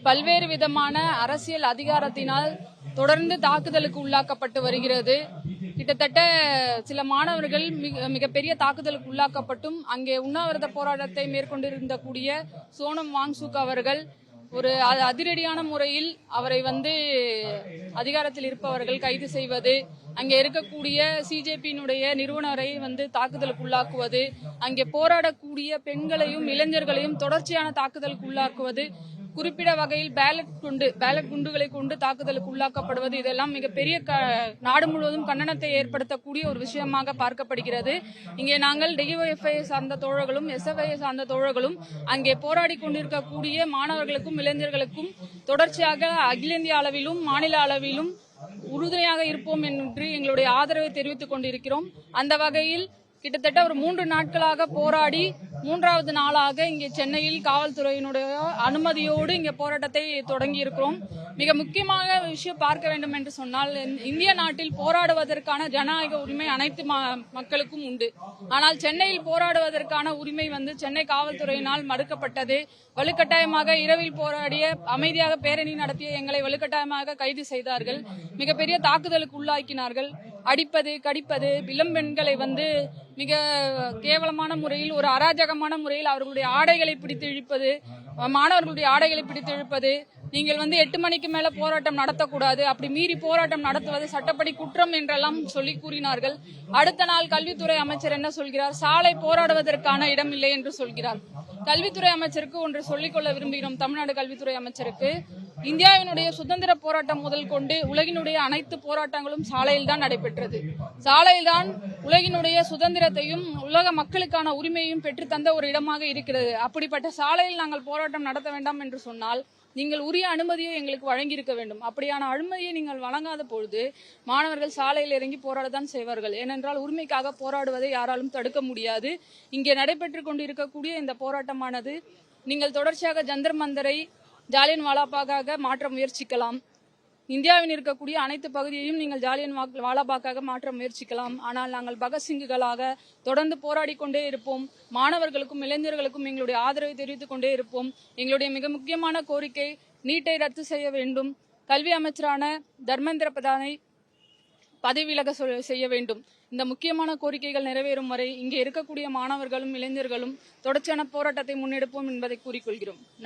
பல்வேறு விதமான அரசியல் அதிகாரத்தினால் தொடர்ந்து தாக்குதலுக்கு உள்ளாக்கப்பட்டு வருகிறது. கிட்டத்தட்ட சில மாணவர்கள் மிகப்பெரிய தாக்குதலுக்கு உள்ளாக்கப்பட்டும் அங்கே உண்ணாவிரத போராட்டத்தை மேற்கொண்டிருந்த கூடிய சோனம் வாங்சுக் அவர்கள் ஒரு அதிரடியான முறையில் அவரை அதிகாரத்தில் இருப்பவர்கள் கைது செய்வது, அங்கே இருக்கக்கூடிய சிஜேபியினுடைய நிறுவனரை தாக்குதலுக்கு உள்ளாக்குவது, அங்கே போராடக்கூடிய பெண்களையும் இளைஞர்களையும் தொடர்ச்சியான தாக்குதலுக்கு உள்ளாக்குவது, குறிப்பிட்ட வகையில் பேலட் குண்டுகளை கொண்டு தாக்குதலுக்கு உள்ளாக்கப்படுவது, இதெல்லாம் மிகப்பெரிய நாடு முழுவதும் கண்டனத்தை ஏற்படுத்தக்கூடிய ஒரு விஷயமாக பார்க்கப்படுகிறது. இங்கே நாங்கள் டிஒஎஃப்ஐ சார்ந்த தோழர்களும் எஸ்எஃப்ஐ சார்ந்த தோழர்களும் அங்கே போராடி கொண்டிருக்கக்கூடிய மாணவர்களுக்கும் இளைஞர்களுக்கும் தொடர்ச்சியாக அகில இந்திய அளவிலும் மாநில அளவிலும் உறுதுணையாக இருப்போம் என்று எங்களுடைய ஆதரவை தெரிவித்துக் கொண்டிருக்கிறோம். அந்த வகையில் கிட்டத்தட்ட ஒரு 3 நாட்களாக போராடி 3வது நாளாக இங்கே சென்னையில் காவல்துறையினுடைய அனுமதியோடு இங்கே போராட்டத்தை தொடங்கி இருக்கிறோம். மிக முக்கியமாக விஷயம் பார்க்க வேண்டும் என்று சொன்னால், இந்திய நாட்டில் போராடுவதற்கான ஜனநாயக உரிமை அனைத்து மக்களுக்கும் உண்டு. ஆனால் சென்னையில் போராடுவதற்கான உரிமை சென்னை காவல்துறையினால் மறுக்கப்பட்டது. வலுக்கட்டாயமாக இரவில் போராடிய அமைதியாக பேரணி நடத்திய எங்களை வலுக்கட்டாயமாக கைது செய்தார்கள். மிகப்பெரிய தாக்குதலுக்கு உள்ளாக்கினார்கள். அடிப்பது, கடிப்பது, இளம் பெண்களை மிக கேவலமான முறையில், ஒரு அராஜகமான முறையில் அவர்களுடைய ஆடைகளை பிடித்து இழுப்பது, மாணவர்களுடைய ஆடைகளை பிடித்து இழுப்பது, நீங்கள் 8 மணிக்கு மேல போராட்டம் நடத்தக்கூடாது, அப்படி மீறி போராட்டம் நடத்துவது சட்டப்படி குற்றம் என்றெல்லாம் சொல்லி கூறினார்கள். அடுத்த நாள் கல்வித்துறை அமைச்சர் என்ன சொல்கிறார்? சாலை போராடுவதற்கான இடம் இல்லை என்று சொல்கிறார். கல்வித்துறை அமைச்சருக்கு ஒன்று சொல்லிக்கொள்ள விரும்புகிறோம். தமிழ்நாடு கல்வித்துறை அமைச்சருக்கு, இந்தியாவினுடைய சுதந்திர போராட்டம் முதல் கொண்டு உலகினுடைய அனைத்து போராட்டங்களும் சாலையில் தான் நடைபெற்றது. சாலையில் தான் உலகினுடைய சுதந்திரத்தையும் உலக மக்களுக்கான உரிமையையும் பெற்றுத்தந்த ஒரு இடமாக இருக்கிறது. அப்படிப்பட்ட சாலையில் நாங்கள் போராட்டம் நடத்த வேண்டாம் என்று சொன்னால் நீங்கள் உரிய அனுமதியை எங்களுக்கு வழங்கியிருக்க வேண்டும். அப்படியான அனுமதியை நீங்கள் வழங்காத பொழுது மாணவர்கள் சாலையில் இறங்கி போராடத்தான் செய்வார்கள். ஏனென்றால் உரிமைக்காக போராடுவதை யாராலும் தடுக்க முடியாது. இங்கே நடைபெற்றுக் கொண்டிருக்கக்கூடிய இந்த போராட்டமானது நீங்கள் தொடர்ச்சியாக ஜந்தர் மந்தரை ஜாலியன் வாலாபாகாக மாற்ற முயற்சிக்கலாம். இந்தியாவில் இருக்கக்கூடிய அனைத்து பகுதியையும் நீங்கள் ஜாலியன் வாலாபாகாக மாற்ற முயற்சிக்கலாம். ஆனால் நாங்கள் பகத்சிங்குகளாக தொடர்ந்து போராடி கொண்டே இருப்போம். மாணவர்களுக்கும் இளைஞர்களுக்கும் எங்களுடைய ஆதரவை தெரிவித்துக் கொண்டே இருப்போம். எங்களுடைய மிக முக்கியமான கோரிக்கை, நீட்டை ரத்து செய்ய வேண்டும். கல்வி அமைச்சரான தர்மேந்திர பிரதானை பதவி விலக செய்ய வேண்டும். இந்த முக்கியமான கோரிக்கைகள் நிறைவேறும் வரை இங்கே இருக்கக்கூடிய மாணவர்களும் இளைஞர்களும் தொடர்ச்சியான போராட்டத்தை முன்னெடுப்போம் என்பதை கூறிக்கொள்கிறோம்.